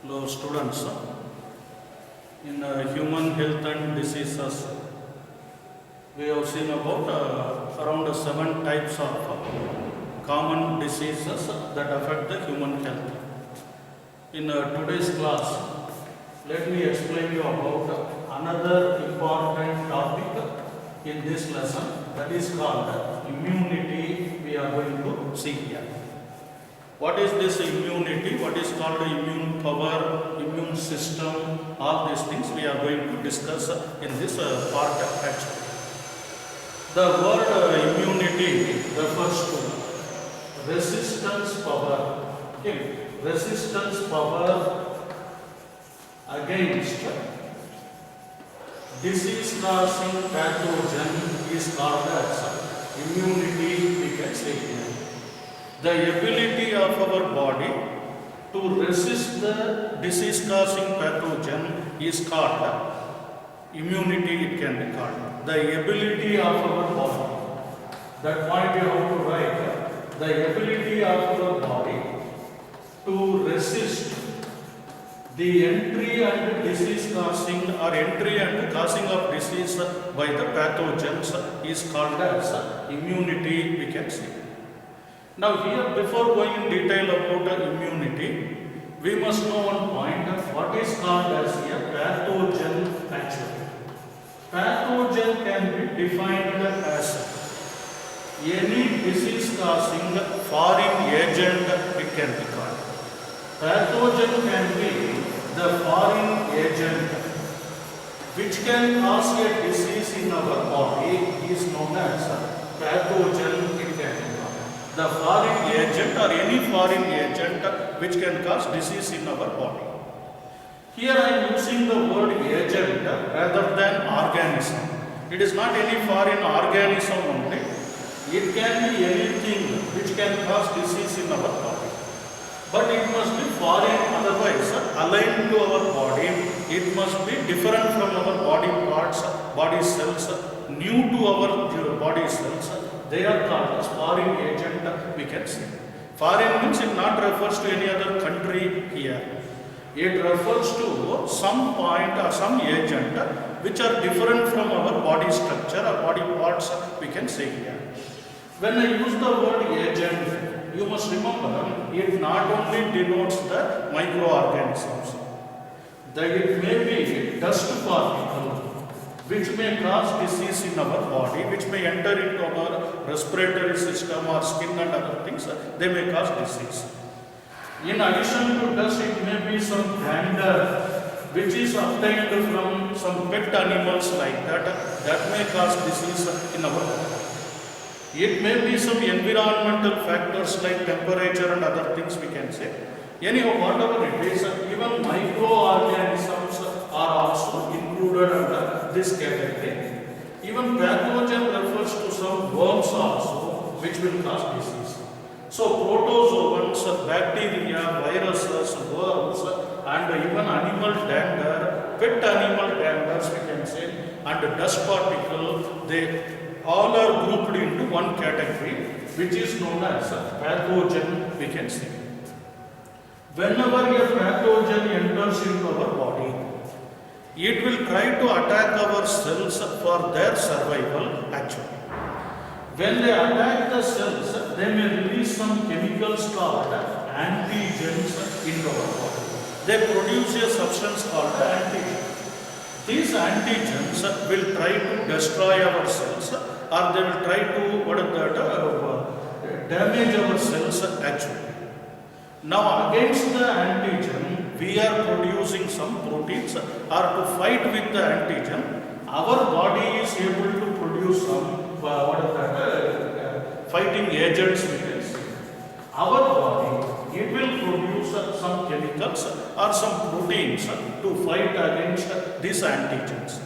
Hello students, in human health and diseases, we have seen about around 7 types of common diseases that affect the human health. In today's class, let me explain you about another important topic in this lesson, that is called immunity. We are going to see here. What is this immunity? What is called immune power, immune system? All these things we are going to discuss in this part actually. The word immunity refers to resistance power. Okay. Resistance power against disease-causing pathogen is called as immunity, we can say here. The ability of our body to resist the disease-causing pathogen is called immunity, it can be called. The ability of our body, that point you have to write, the ability of our body to resist the entry and disease causing or entry and causing of disease by the pathogens is called as immunity, we can say. Now here, before going in detail about immunity, we must know one point of what is called as a pathogen actually. Pathogen can be defined as any disease causing foreign agent, it can be called. Pathogen can be the foreign agent which can cause a disease in our body is known as pathogen, it can be. The foreign agent or any foreign agent which can cause disease in our body. Here I am using the word agent rather than organism. It is not any foreign organism only. It can be anything which can cause disease in our body. But it must be foreign, otherwise aligned to our body. It must be different from our body parts, body cells, new to our body cells. They are called as foreign agent, we can say. Foreign means it not refers to any other country here. It refers to some point or some agent which are different from our body structure or body parts, we can say here. When I use the word agent, you must remember it not only denotes the microorganisms. That it may be dust particle which may cause disease in our body, which may enter into our respiratory system or skin and other things, they may cause disease. In addition to dust, it may be some dander which is obtained from some pet animals like that may cause disease in our body. It may be some environmental factors like temperature and other things, we can say. Anyhow, whatever it is, even microorganisms are also included under this category. Even pathogen refers to some worms also which will cause disease. So protozoans, bacteria, viruses, worms and even animal dander, pet animal danders we can say, and dust particle, they all are grouped into one category which is known as pathogen, we can say. Whenever a pathogen enters into our body, it will try to attack our cells for their survival actually. When they attack the cells, they may release some chemicals called antigens into our body. They produce a substance called antigen. These antigens will try to destroy our cells or they will try to damage our cells actually. Now against the antigen, we are producing some proteins or to fight with the antigen, our body is able to produce some fighting agents we can say. Our body, it will produce some chemicals or some proteins to fight against these antigens.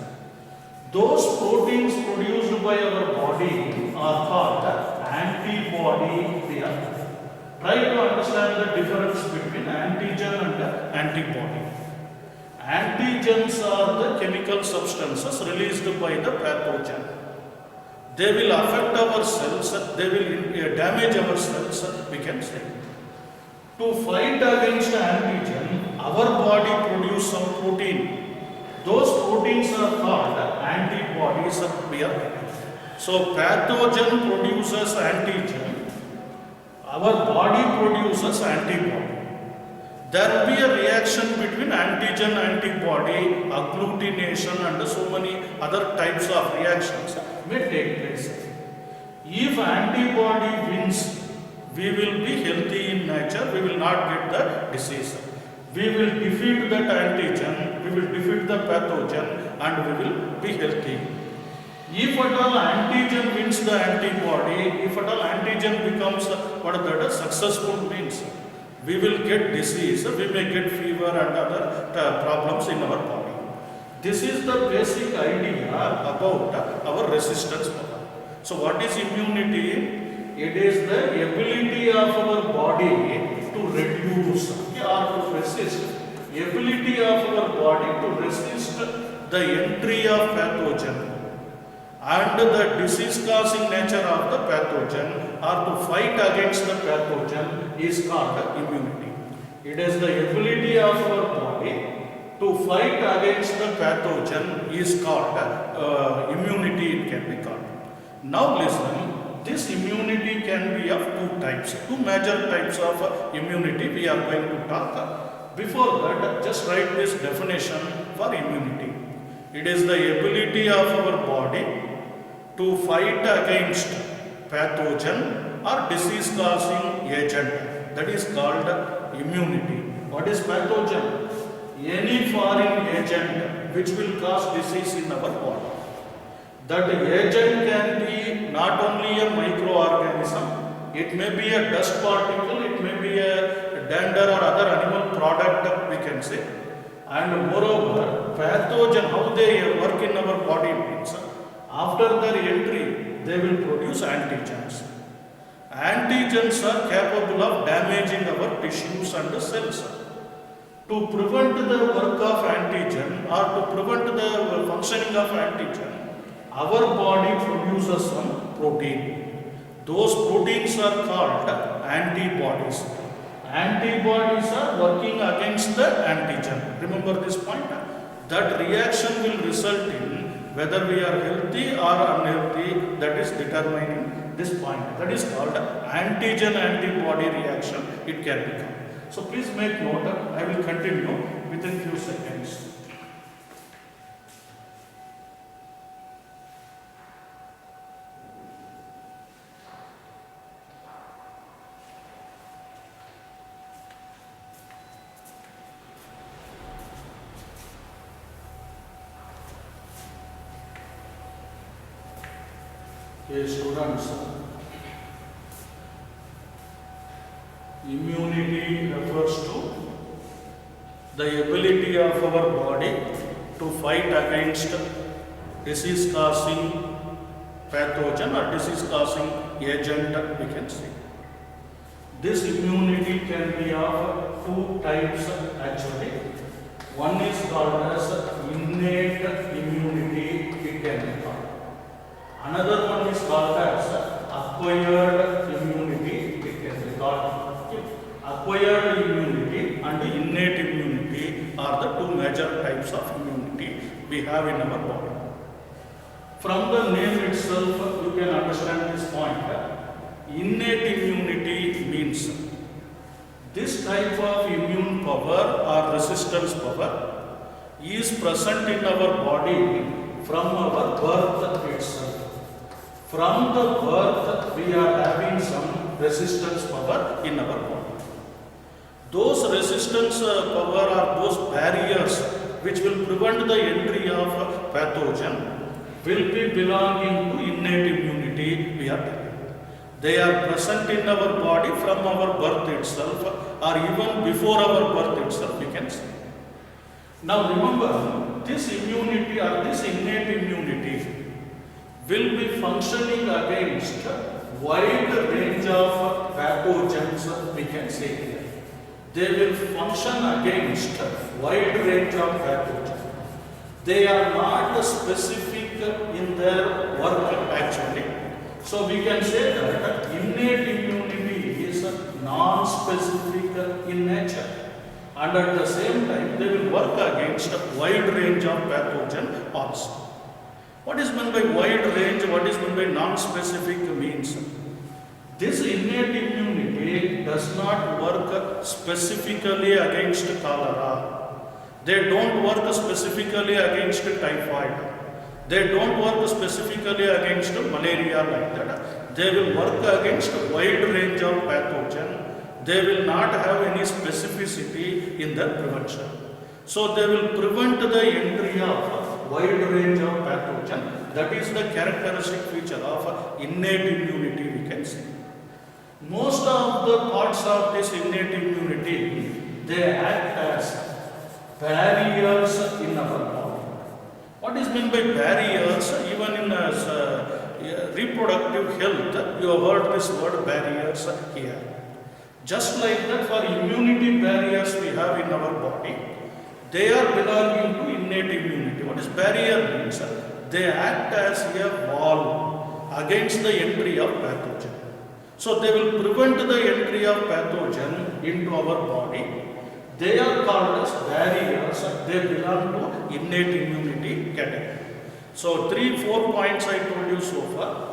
Those proteins produced by our body are called antibody. Try to understand the difference between antigen and antibody. Antigens are the chemical substances released by the pathogen. They will affect our cells, they will damage our cells, we can say. To fight against antigen, our body produce some protein. Those proteins are called antibodies. So pathogen produces antigen, our body produces antibody. There will be a reaction between antigen, antibody, agglutination and so many other types of reactions may take place. If antibody wins, we will be healthy in nature, we will not get the disease. We will defeat that antigen, we will defeat the pathogen and we will be healthy. If at all antigen wins the antibody, if at all antigen becomes what is that successful means, we will get disease, we may get fever and other problems in our body. This is the basic idea about our resistance power. So what is immunity? It is the ability of our body to reduce or to resist, ability of our body to resist the entry of pathogen and the disease causing nature of the pathogen or to fight against the pathogen is called immunity. It is the ability of our body to fight against the pathogen is called immunity, it can be called. Now listen, this immunity can be of two types, two major types of immunity we are going to talk. Before that, just write this definition for immunity. It is the ability of our body to fight against pathogen or disease causing agent, that is called immunity. What is pathogen? Any foreign agent which will cause disease in our body. That agent can be not only a microorganism, it may be a dust particle, it may be a dander or other animal product we can say. And moreover, pathogen, how they work in our body means, after their entry, they will produce antigens. Antigens are capable of damaging our tissues and cells. To prevent the work of antigen or to prevent the functioning of antigen, our body produces some protein. Those proteins are called antibodies. Antibodies are working against the antigen. Remember this point? That reaction will result in whether we are healthy or unhealthy, that is determining this point. That is called antigen-antibody reaction. It can become. So please make note. I will continue within few seconds. Okay, students, immunity refers to the ability of our body to fight against disease causing pathogen or disease causing agent we can say. This immunity can be of two types actually. One is called as innate immunity, it can be called. Another one is called as acquired immunity, it can be called. Acquired immunity and innate immunity are the two major types of immunity we have in our body. From the name itself, you can understand this point. Innate immunity means this type of immune power or resistance power is present in our body from our birth itself. From the birth, we are having some resistance power in our body. Those resistance power are those barriers which will prevent the entry of pathogen will be belonging to innate immunity we are telling. They are present in our body from our birth itself or even before our birth itself we can say. Now remember, this immunity or this innate immunity will be functioning against wide range of pathogens we can say here. They will function against wide range of pathogens. They are not specific in their work actually. So we can say that innate immunity is non-specific in nature. and at the same time they will work against a wide range of pathogen also. What is meant by wide range? What is meant by non-specific means? This innate immunity does not work specifically against cholera. They don't work specifically against typhoid. They don't work specifically against malaria like that. They will work against a wide range of pathogen. They will not have any specificity in their prevention. So they will prevent the entry of wide range of pathogen. That is the characteristic feature of innate immunity, we can say. Most of the parts of this innate immunity, they act as barriers in our body. What is meant by barriers? Even in reproductive health, you have heard this word barriers here. Just like that, for immunity barriers we have in our body, they are belonging to innate immunity. What is barrier means? They act as a wall against the entry of pathogen. So they will prevent the entry of pathogen into our body. They are called as barriers. They belong to innate immunity category. So 3-4 points I told you so far.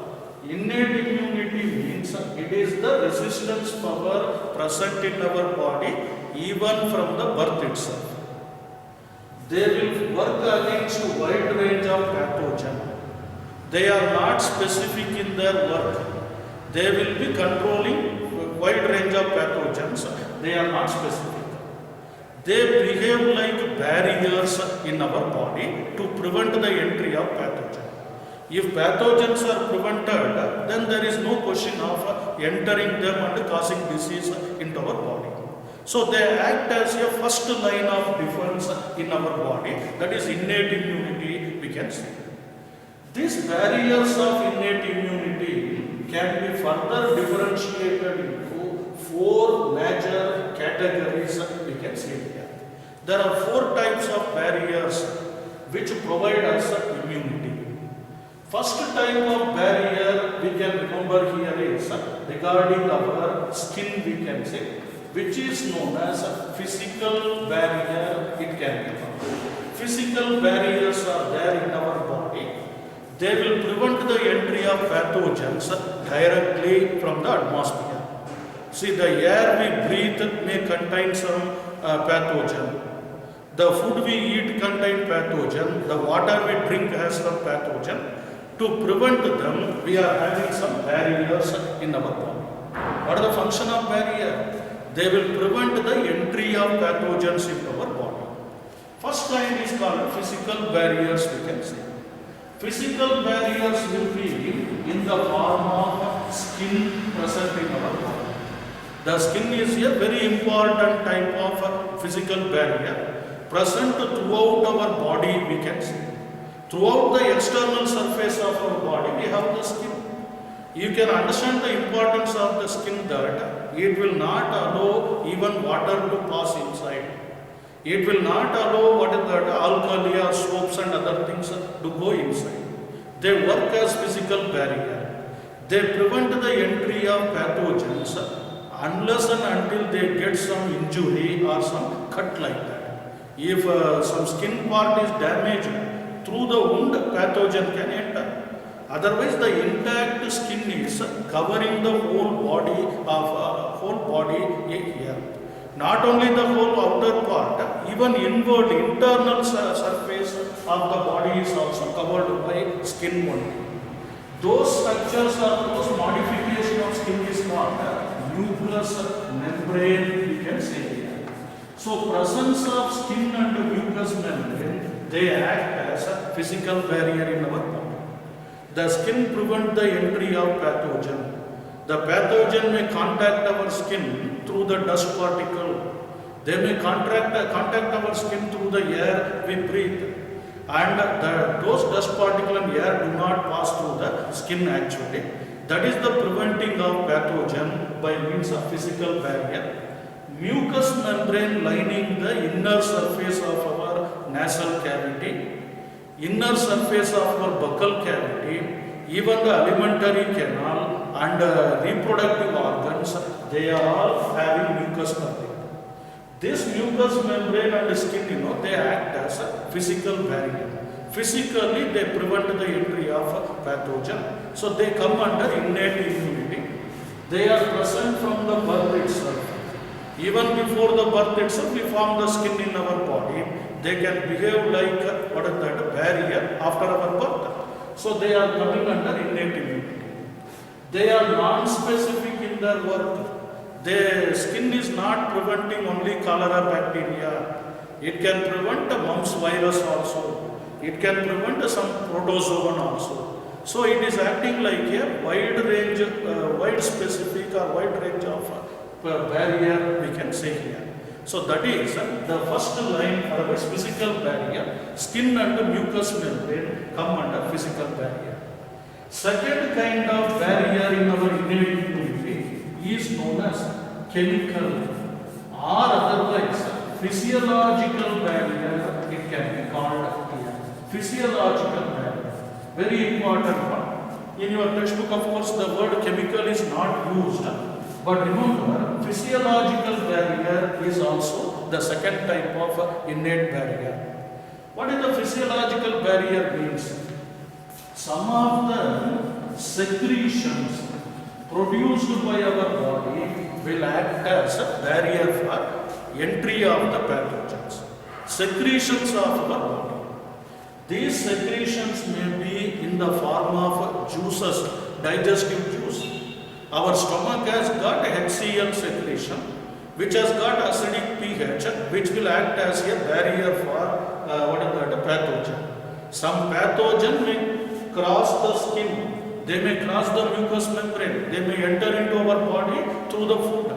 Innate immunity means it is the resistance power present in our body even from the birth itself. They will work against a wide range of pathogen. They are not specific in their work. They will be controlling wide range of pathogens. They are not specific. They behave like barriers in our body to prevent the entry of pathogen. If pathogens are prevented, then there is no question of entering them and causing disease into our body. So they act as a first line of defense in our body, that is innate immunity, we can say. These barriers of innate immunity can be further differentiated into 4 major categories, we can say here. There are 4 types of barriers which provide us immunity. First type of barrier we can remember here is regarding our skin, we can say, which is known as physical barrier. It can be found. Physical barriers are there in our body. They will prevent the entry of pathogens directly from the atmosphere. See, the air we breathe may contain some pathogen. The food we eat contains pathogen. The water we drink has some pathogen. To prevent them, we are having some barriers in our body. What is the function of barrier? They will prevent the entry of pathogens into our body. First kind is called physical barriers, we can say. Physical barriers will be in the form of skin present in our body. The skin is a very important type of physical barrier present throughout our body, we can say. Throughout the external surface of our body, we have the skin. You can understand the importance of the skin that it will not allow even water to pass inside. It will not allow alkali or soaps and other things to go inside. They work as physical barrier. They prevent the entry of pathogens unless and until they get some injury or some cut like that. If some skin part is damaged, through the wound pathogen can enter. Otherwise, the intact skin is covering the whole body here. Not only the whole outer part, even internal surface of the body is also covered by skin only. Those structures or those modification of skin is called mucous membrane, we can say here. So, presence of skin and mucous membrane, they act as a physical barrier in our body. The skin prevents the entry of pathogen. The pathogen may contact our skin through the dust particle. They may contact our skin through the air we breathe. And those dust particles and air do not pass through the skin actually. That is the preventing of pathogen by means of physical barrier. Mucous membrane lining the inner surface of our nasal cavity, inner surface of our buccal cavity, even the alimentary canal and reproductive organs, they are all having mucous covering. This mucous membrane and skin, they act as a physical barrier. Physically, they prevent the entry of pathogen. So they come under innate immunity. They are present from the birth itself. Even before the birth itself, we form the skin in our body. They can behave like barrier after our birth. So they are coming under innate immunity. They are non-specific in their work. Their skin is not preventing only cholera bacteria. It can prevent the mumps virus also. It can prevent some protozoan also. So it is acting like a wide range, wide specific or wide range of barrier we can say here. So that is the first line for a physical barrier. Skin and mucous membrane come under physical barrier. Second kind of barrier in our innate immunity is known as chemical or otherwise physiological barrier. It can be called here. Physiological barrier, very important one. In your textbook, of course, the word chemical is not used, but remember, physiological barrier is also the second type of innate barrier. What is the physiological barrier means? Some of the secretions produced by our body will act as a barrier for entry of the pathogens. Secretions of our body. These secretions may be in the form of juices, digestive juice. Our stomach has got HCl secretion, which has got acidic pH, which will act as a barrier for pathogen. Some pathogen may cross the skin, they may cross the mucous membrane, they may enter into our body through the food.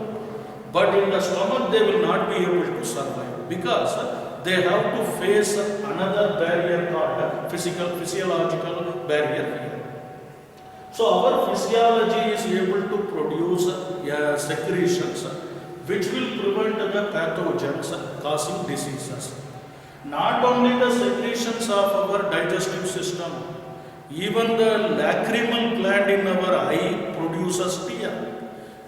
But in the stomach, they will not be able to survive because they have to face another barrier called physiological barrier here. So our physiology is able to produce secretions which will prevent the pathogens causing diseases. Not only the secretions of our digestive system, even the lacrimal gland in our eye produces tear.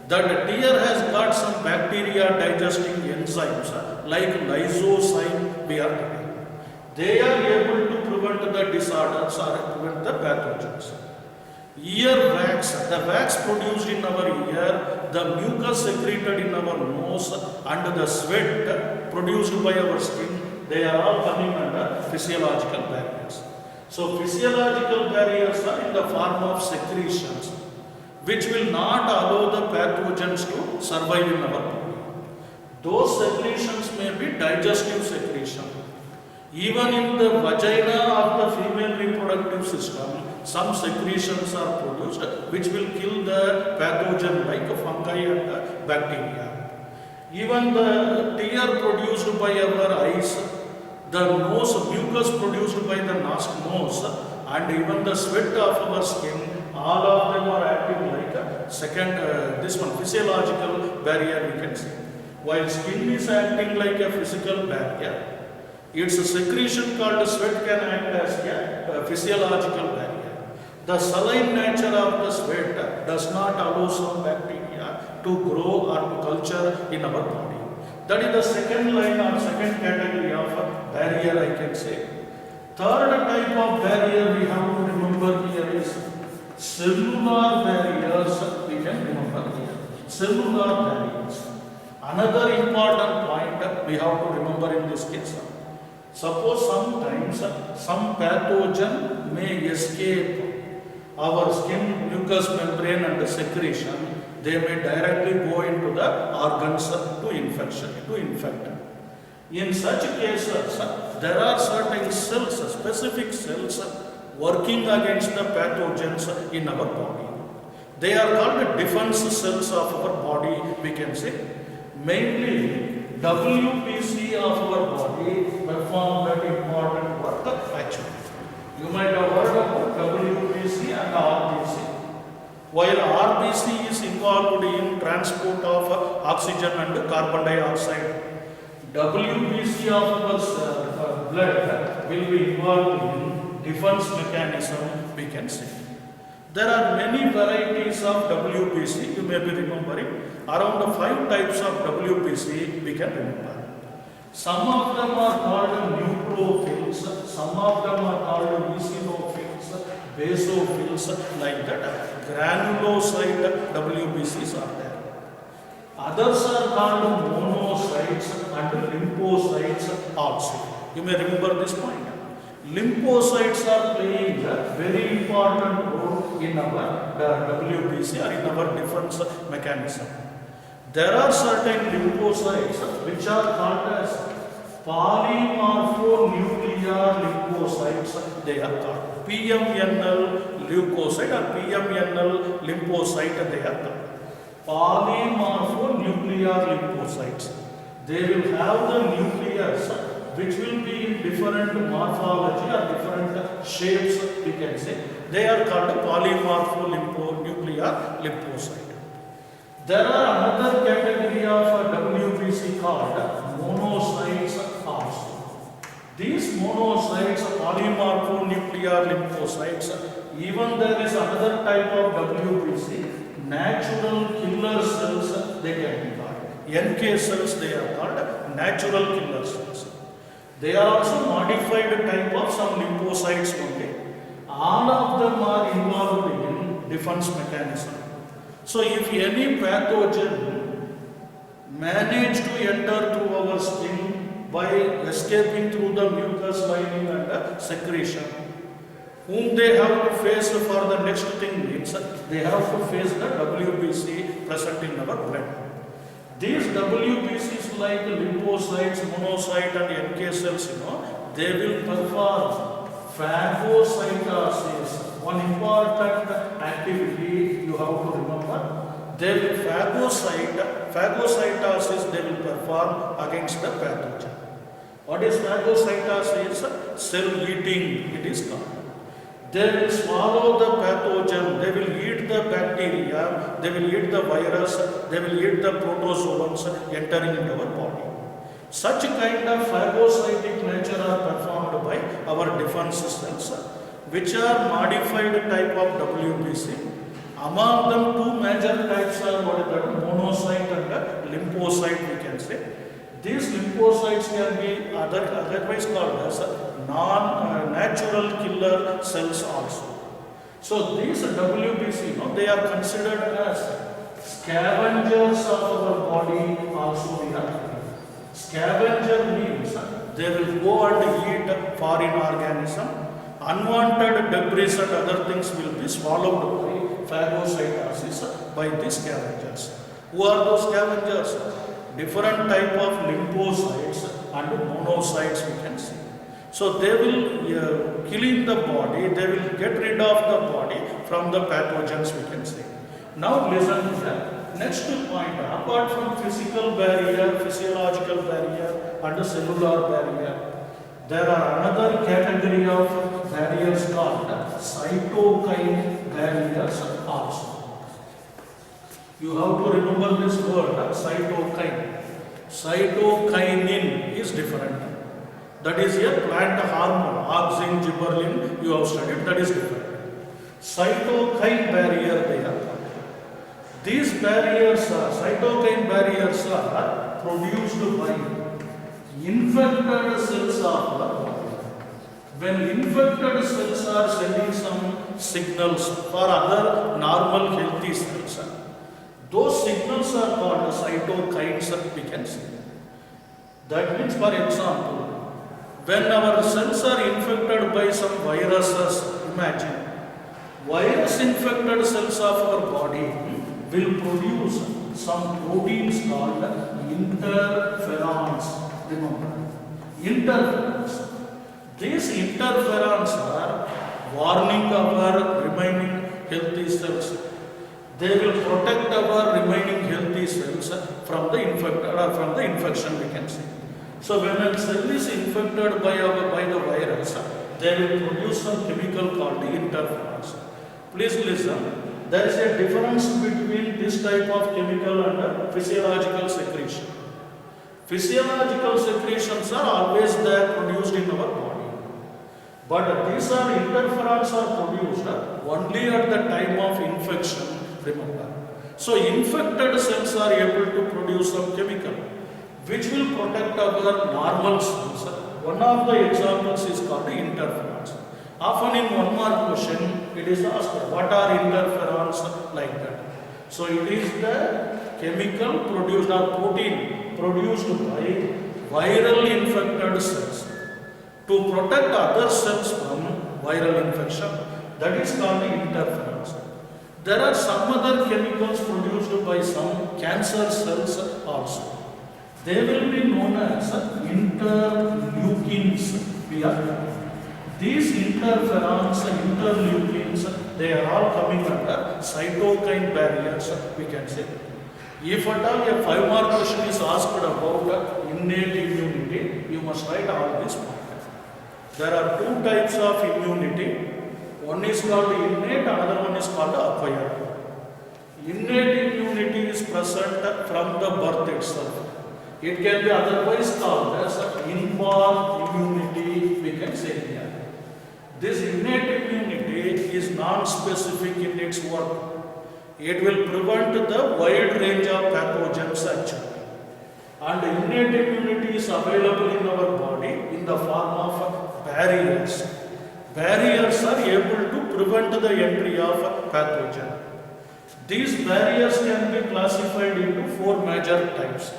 That tear has got some bacteria digesting enzymes like lysozyme we are getting. They are able to prevent the disorders or prevent the pathogens. Ear wax, the wax produced in our ear, the mucus secreted in our nose and the sweat produced by our skin, they are all coming under physiological barriers. So physiological barriers are in the form of secretions which will not allow the pathogens to survive in our body. Those secretions may be digestive secretion. Even in the vagina of the female reproductive system, some secretions are produced which will kill the pathogen like fungi and bacteria. Even the tear produced by our eyes, the nose, mucus produced by the nose, and even the sweat of our skin, all of them are acting like a second, physiological barrier we can say. While skin is acting like a physical barrier, its secretion called sweat can act as a physiological barrier. The saline nature of the sweat does not allow some bacteria to grow or to culture in our body. That is the second line or second category of barrier I can say. Third type of barrier we have to remember here is cellular barriers. We can remember here. Cellular barriers. Another important point we have to remember in this case. Suppose sometimes some pathogen may escape our skin, mucous membrane and the secretion. They may directly go into the organs to infect. In such cases, there are certain cells, specific cells working against the pathogens in our body. They are called defense cells of our body, we can say. Mainly, WBC of our body perform that important work actually. You might have heard about WBC and RBC. While RBC is involved in transport of oxygen and carbon dioxide, WBC of our blood will be involved in defense mechanism, we can say. There are many varieties of WBC, you may be remembering. Around 5 types of WBC we can remember. Some of them are called neutrophils, some of them are called eosinophils, basophils, like that. Granulocyte WBCs are there. Others are called monocytes and lymphocytes also. You may remember this point. Lymphocytes are playing a very important role in our WBC or in our defense mechanism. There are certain lymphocytes which are called as polymorphonuclear lymphocytes. They are called PMNL leukocyte or PMNL lymphocyte. They are called polymorphonuclear lymphocytes. They will have the nucleus which will be in different morphology or different shapes, we can say. They are called polymorphonuclear lymphocyte. There are another category of WBC called monocytes also. These monocytes, polymorphonuclear lymphocytes, even there is another type of WBC, natural killer cells they can be called. NK cells they are called natural killer cells. They are also modified type of some lymphocytes only. All of them are involved in defense mechanism. So if any pathogen manage to enter through our skin by escaping through the mucus lining and secretion, whom they have to face for the next thing means they have to face the WBC present in our blood. These WBCs like lymphocytes, monocyte and NK cells, they will perform phagocytosis. One important activity you have to remember. They will phagocytosis they will perform against the pathogen. What is phagocytosis? Cell eating it is called. They will swallow the pathogen, they will eat the bacteria, they will eat the virus, they will eat the protozoans entering into our body. Such kind of phagocytic nature are performed by our defense cells, which are modified type of WBC. Among them, two major types are what is that monocyte and lymphocyte we can say. These lymphocytes can be otherwise called as non-natural killer cells also. So these WBC, they are considered as scavengers of our body also we are. Scavenger means they will go and eat foreign organism. Unwanted debris and other things will be swallowed by phagocytosis by these scavengers. Who are those scavengers? Different type of lymphocytes and monocytes we can see. So they will kill in the body, they will get rid of the body from the pathogens we can say. Now listen to that. Next point, apart from physical barrier, physiological barrier and cellular barrier, there are another category of barriers called cytokine barriers also. You have to remember this word, cytokine. Cytokinin is different. That is a plant hormone, auxin, gibberellin, you have studied, that is different. Cytokine barrier they are. These barriers cytokine barriers are produced by infected cells of the body. When infected cells are sending some signals for other normal healthy cells, those signals are called cytokines we can see. That means, for example, when our cells are infected by some viruses, imagine, virus infected cells of our body will produce some proteins called interferons. Remember, interferons. These interferons are warning our remaining healthy cells. They will protect our remaining healthy cells from the infection we can say. So when a cell is infected by the virus, they will produce some chemical called interferons. Please listen. There is a difference between this type of chemical and physiological secretion. Physiological secretions are always there produced in our body. But these interferons are produced only at the time of infection, remember. So infected cells are able to produce some chemical. which will protect our normal cells. One of the examples is called interferons. Often in one mark question, it is asked, what are interferons, like that. So it is the chemical produced or protein produced by viral infected cells to protect other cells from viral infection. That is called interferons. There are some other chemicals produced by some cancer cells also. They will be known as interleukins. These interferons, interleukins, they are all coming under cytokine barriers, we can say. If at all a 5-mark question is asked about innate immunity, you must write all these points. There are 2 types of immunity. One is called innate, another one is called acquired. Innate immunity is present from the birth itself. It can be otherwise called as inborn immunity, we can say here. This innate immunity is non-specific in its work. It will prevent the wide range of pathogens actually. And innate immunity is available in our body in the form of barriers. Barriers are able to prevent the entry of pathogen. These barriers can be classified into 4 major types.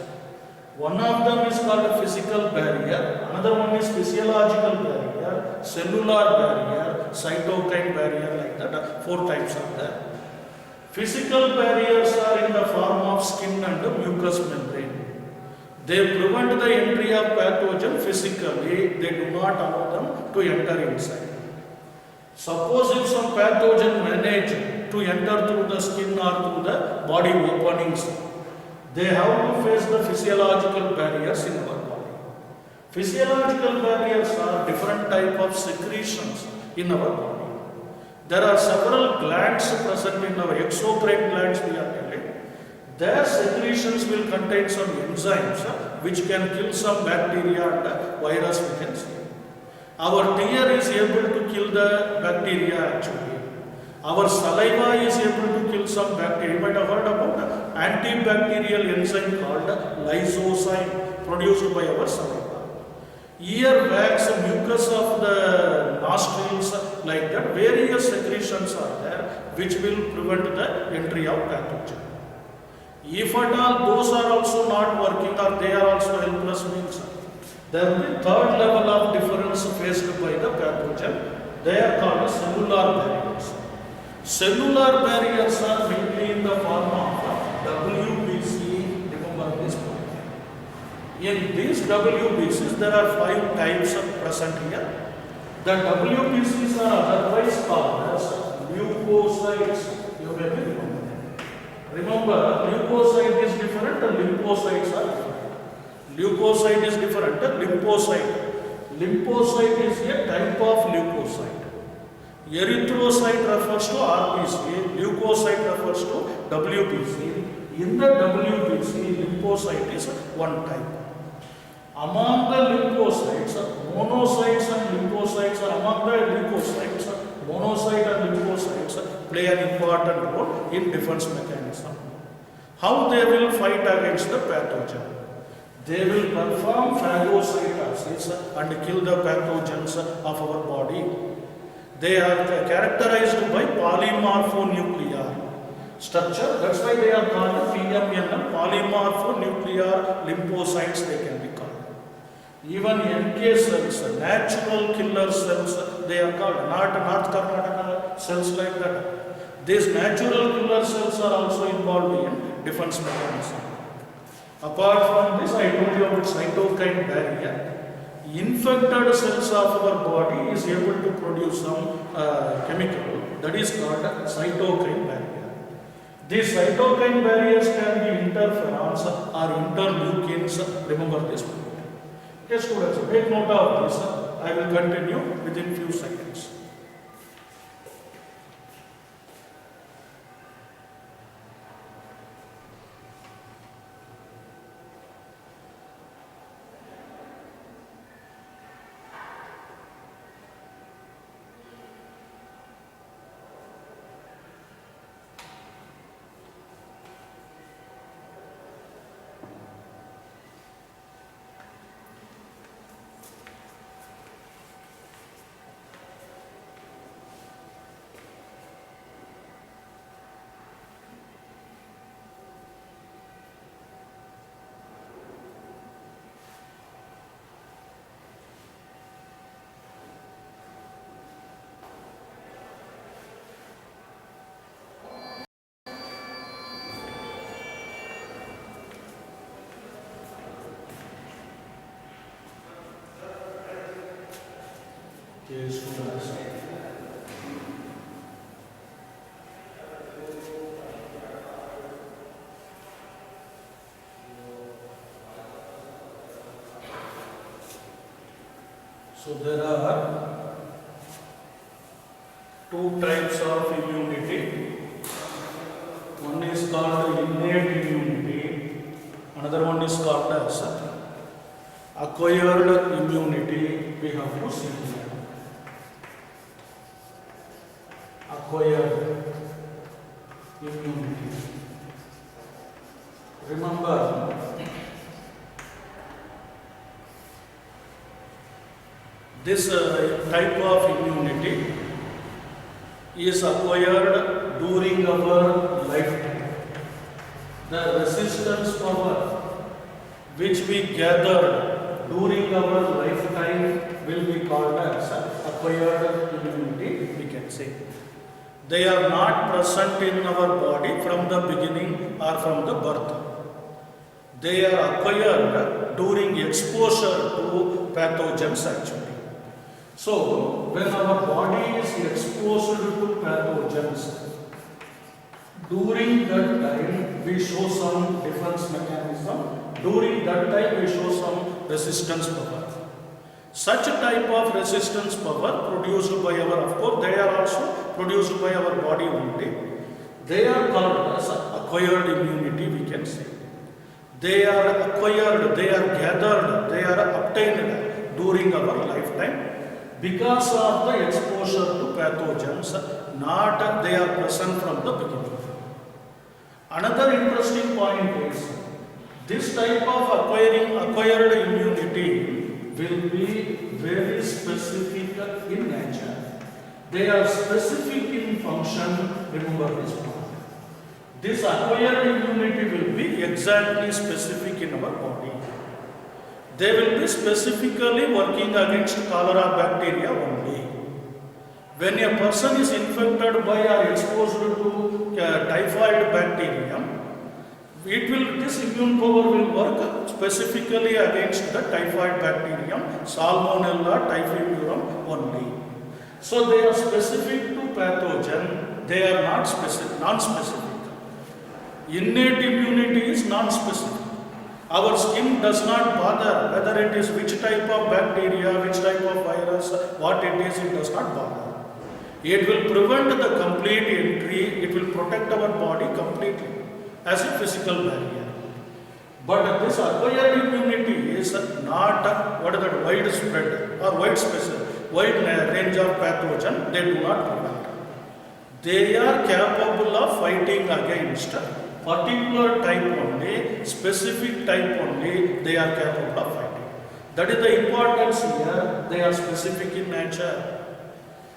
One of them is called a physical barrier, another one is physiological barrier, cellular barrier, cytokine barrier, like that. 4 types are there. Physical barriers are in the form of skin and mucous membrane. They prevent the entry of pathogen physically, they do not allow them to enter inside. Suppose if some pathogen manage to enter through the skin or through the body openings, they have to face the physiological barriers in our body. Physiological barriers are different type of secretions in our body. There are several glands present in our exocrine glands, we are telling. Their secretions will contain some enzymes which can kill some bacteria and virus, we can say. Our tear is able to kill the bacteria actually. Our saliva is able to kill some bacteria. You might have heard about antibacterial enzyme called lysozyme produced by our saliva. Ear wax, mucus of the nostrils, like that, various secretions are there which will prevent the entry of pathogen. If at all those are also not working or they are also helpless means, there will be 3rd level of difference faced by the pathogen. They are called cellular barriers. Cellular barriers are mainly in the form of WBC. Remember this point. In these WBCs, there are 5 types present here. The WBCs are otherwise called as leukocytes. You may be remember, leukocyte is different and lymphocytes are different. Leukocyte is different, lymphocyte. Lymphocyte is a type of leukocyte. Erythrocyte refers to RBC, leukocyte refers to WBC. In the WBC, lymphocyte is one type. Among the lymphocytes, monocytes and lymphocytes are among the leukocytes. Monocyte and lymphocytes play an important role in defense mechanism. How they will fight against the pathogen? They will perform phagocytosis and kill the pathogens of our body. They are characterized by polymorphonuclear structure. That's why they are called PMNL, polymorphonuclear lymphocytes they can be called. Even NK cells, natural killer cells, they are called, not North Karnataka cells like that. These natural killer cells are also involved in defense mechanism. Apart from this, I told you about cytokine barrier. Infected cells of our body is able to produce some chemical that is called cytokine barrier. These cytokine barriers can be interferons or interleukins. Remember this point. Okay, students, make note of this. I will continue within few seconds. is to us. So there are two types of immunity. One is called innate immunity, another one is called as acquired immunity. We have to see here. Acquired immunity. Remember, this type of immunity is acquired during our lifetime. The resistance power which we gathered during our lifetime will be called as acquired immunity, we can say. They are not present in our body from the beginning or from the birth. They are acquired during exposure to pathogens actually. So, when our body is exposed to pathogens, during that time we show some defense mechanism, during that time we show some resistance power. Such type of resistance power produced by our, of course, they are also produced by our body only. They are called as acquired immunity, we can say. They are acquired, they are gathered, they are obtained during our lifetime because of the exposure to pathogens, not they are present from the beginning. Another interesting point is, this type of acquired immunity will be very specific in nature. They are specific in function, remember this point. This acquired immunity will be exactly specific in our body. They will be specifically working against cholera bacteria only. When a person is infected by or exposed to typhoid bacterium, this immune power will work specifically against the typhoid bacterium, Salmonella typhimurium only. So they are specific to pathogen, they are not specific, non-specific. Innate immunity is non-specific. Our skin does not bother whether it is which type of bacteria, which type of virus, what it is, it does not bother. It will prevent the complete entry, it will protect our body completely as a physical barrier. But this acquired immunity is not widespread or wide range of pathogen, they do not prevent. They are capable of fighting against particular type only, specific type only, they are capable of fighting. That is the importance here, they are specific in nature.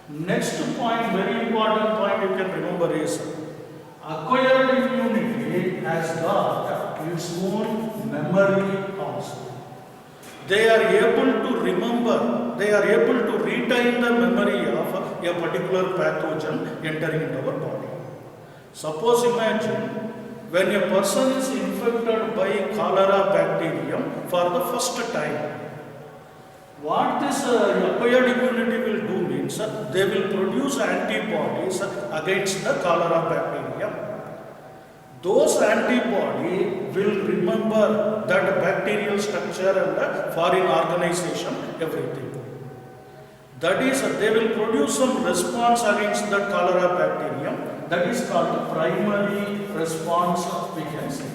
Next point, very important point you can remember is, acquired immunity has got its own memory also. They are able to remember, they are able to retain the memory of a particular pathogen entering into our body. Suppose imagine, when a person is infected by cholera bacterium for the first time, what this acquired immunity will do means they will produce antibodies against the cholera bacterium. Those antibodies will remember that bacterial structure and foreign organization, everything. That is, they will produce some response against the cholera bacterium. That is called primary response, we can say.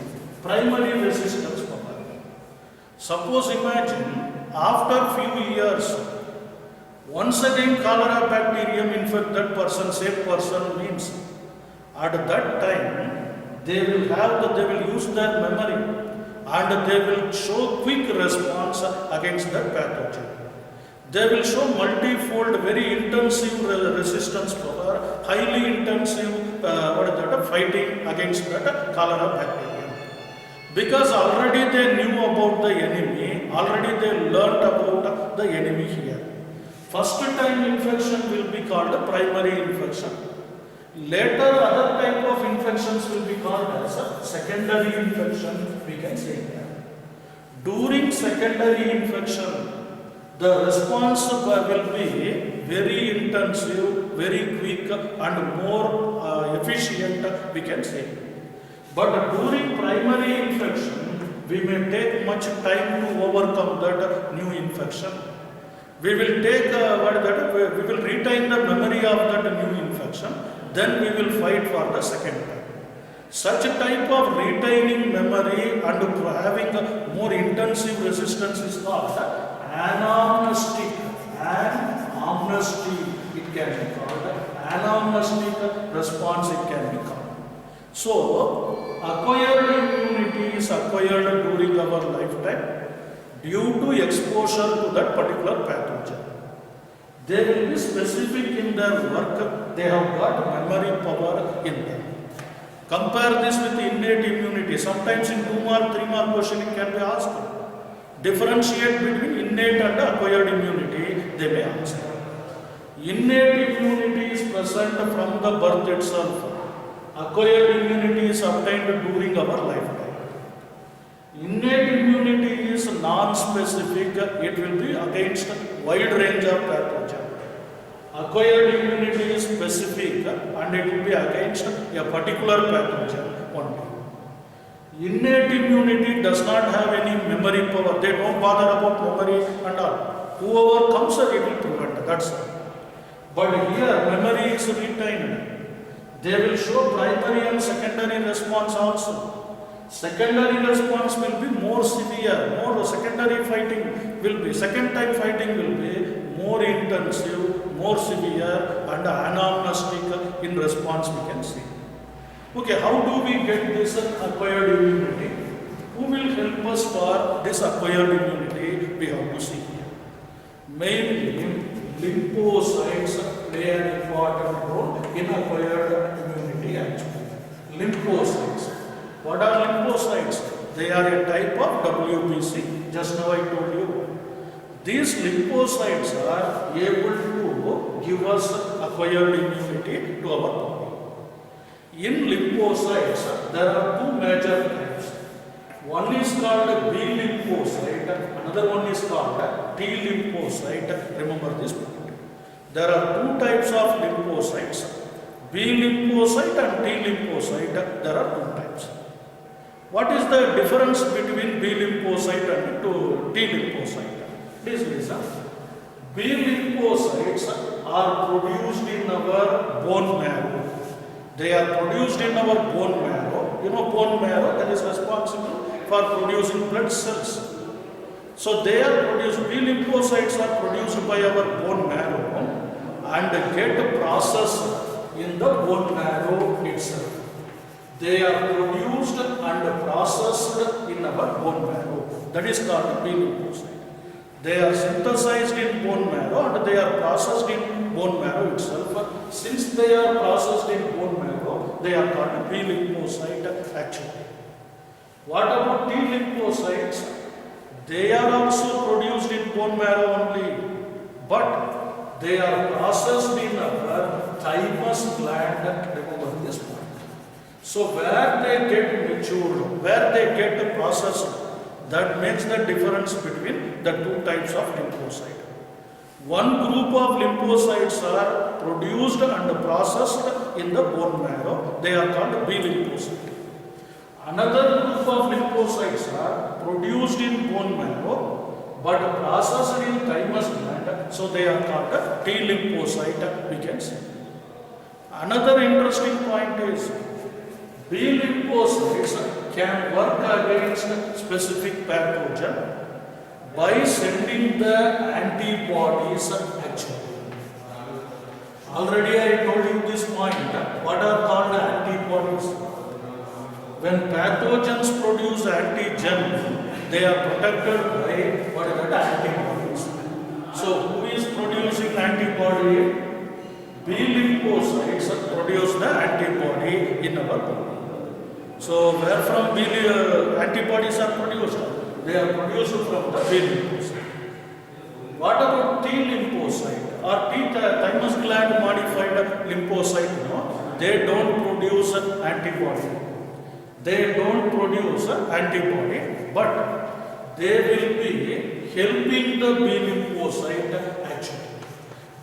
Primary resistance power. Suppose imagine, after few years, once again cholera bacterium infect that person, same person means, at that time, they will use their memory and they will show quick response against that pathogen. They will show multifold, very intensive resistance power, highly intensive fighting against that cholera bacterium. Because already they knew about the enemy, already they learnt about the enemy here. First time infection will be called a primary infection. Later other type of infections will be called as a secondary infection, we can say that. During secondary infection, the response will be very intensive, very quick and more efficient, we can say. But during primary infection, we may take much time to overcome that new infection. We will take we will retain the memory of that new infection, then we will fight for the second time. Such a type of retaining memory and having a more intensive resistance is called anamnestic. Amnesty it can be called. Anamnestic response it can be called. So, acquired immunity is acquired during our lifetime due to exposure to that particular pathogen. They will be specific in their work, they have got memory power in them. Compare this with innate immunity. Sometimes in 2 mark, 3 mark question it can be asked. Differentiate between innate and acquired immunity, they may ask. Innate immunity is present from the birth itself. Acquired immunity is obtained during our lifetime. Innate immunity is non-specific, it will be against wide range of pathogen. Acquired immunity is specific and it will be against a particular pathogen only. Innate immunity does not have any memory power. They don't bother about memory and all. Whoever comes, it will prevent. That's all. But here, memory is retained. They will show primary and secondary response also. Secondary response will be more severe. More secondary fighting will be. Second time fighting will be more intensive, more severe, and anamnestic in response we can see. Okay, how do we get this acquired immunity? Who will help us for this acquired immunity? We have to see here. Mainly, lymphocytes play an important role in acquired immunity actually. Lymphocytes. What are lymphocytes? They are a type of WBC. Just now I told you. These lymphocytes are able to give us acquired immunity to our body. In lymphocytes, there are 2 major types. One is called B lymphocyte, another one is called T lymphocyte. Remember this point. There are 2 types of lymphocytes. B lymphocyte and T lymphocyte, there are 2 types. What is the difference between B lymphocyte and T lymphocyte? Please listen. B lymphocytes are produced in our bone marrow. They are produced in our bone marrow. You know bone marrow that is responsible for producing blood cells. So they are produced, B lymphocytes are produced by our bone marrow and get processed in the bone marrow itself. They are produced and processed in our bone marrow. That is called B lymphocyte. They are synthesized in bone marrow and they are processed in bone marrow itself. Since they are processed in bone marrow, they are called B lymphocyte actually. What about T lymphocytes? They are also produced in bone marrow only, but they are processed in our thymus gland. Remember this point. So where they get matured, where they get processed, that makes the difference between the 2 types of lymphocyte. One group of lymphocytes are produced and processed in the bone marrow. They are called B lymphocyte. Another group of lymphocytes are produced in bone marrow but processed in thymus gland. So they are called T lymphocyte, we can say. Another interesting point is B lymphocytes can work against specific pathogen by sending the antibodies actually. Already I told you this point. What are called antibodies? When pathogens produce antigen, they are protected by what are the antibodies. So who is producing antibody? B lymphocytes produce the antibody in our body. So where from B antibodies are produced? They are produced from the B lymphocyte. What about T lymphocyte or T thymus gland modified lymphocyte? No, they don't produce antibody. They don't produce antibody, but they will be helping the B lymphocyte action.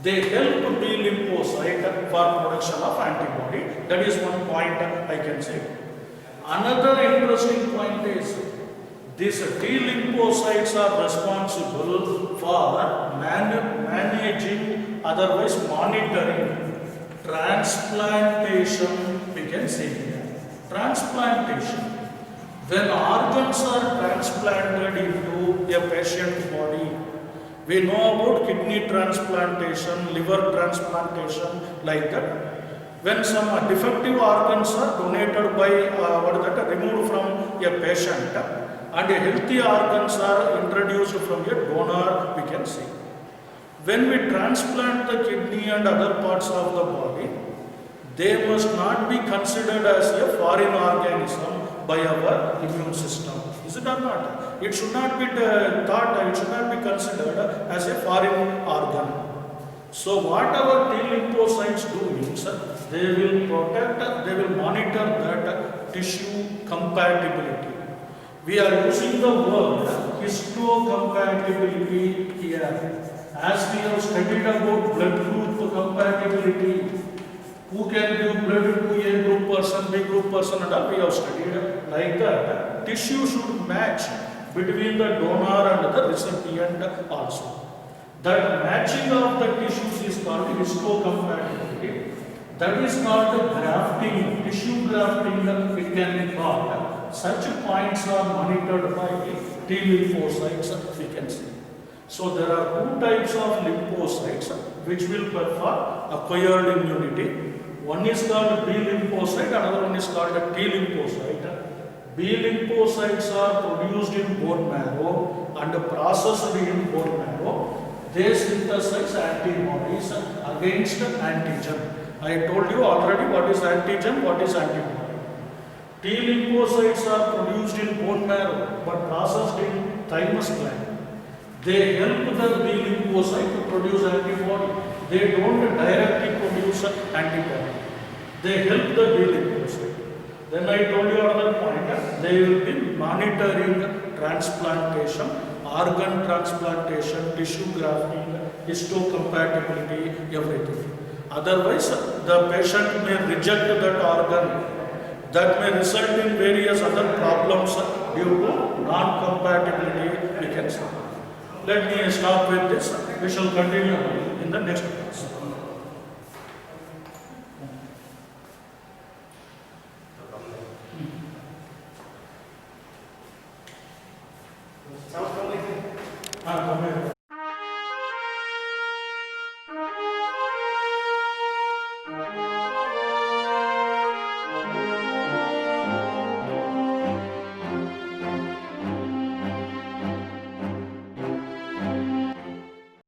They help B lymphocyte for production of antibody. That is one point I can say. Another interesting point is these T lymphocytes are responsible for managing, otherwise monitoring transplantation, we can say here. Transplantation. When organs are transplanted into a patient's body, we know about kidney transplantation, liver transplantation, like that. When some defective organs are donated by, removed from a patient, and healthy organs are introduced from a donor, we can see. When we transplant the kidney and other parts of the body, they must not be considered as a foreign organism by our immune system. Is it or not? It should not be thought, it should not be considered as a foreign organ. So what our T lymphocytes do means, they will protect, they will monitor that tissue compatibility. We are using the word histocompatibility here. As we have studied about blood group compatibility, who can give blood to A group person, B group person, and all we have studied like that. Tissue should match between the donor and the recipient also. That matching of the tissues is called histocompatibility. That is called grafting, tissue grafting, it can be called. Such points are monitored by T lymphocytes, we can see. So there are two types of lymphocytes which will perform acquired immunity. One is called B lymphocyte, another one is called T lymphocyte. B lymphocytes are produced in bone marrow and processed in bone marrow. They synthesize antibodies against antigen. I told you already what is antigen, what is antibody. T lymphocytes are produced in bone marrow but processed in thymus gland. They help the B lymphocyte to produce antibody. They don't directly produce antibody. They help the B lymphocyte. Then I told you another point, they will be monitoring transplantation, organ transplantation, tissue grafting, histocompatibility, everything. Otherwise, the patient may reject that organ. That may result in various other problems due to non-compatibility, we can say. Let me stop with this. We shall continue in the next class.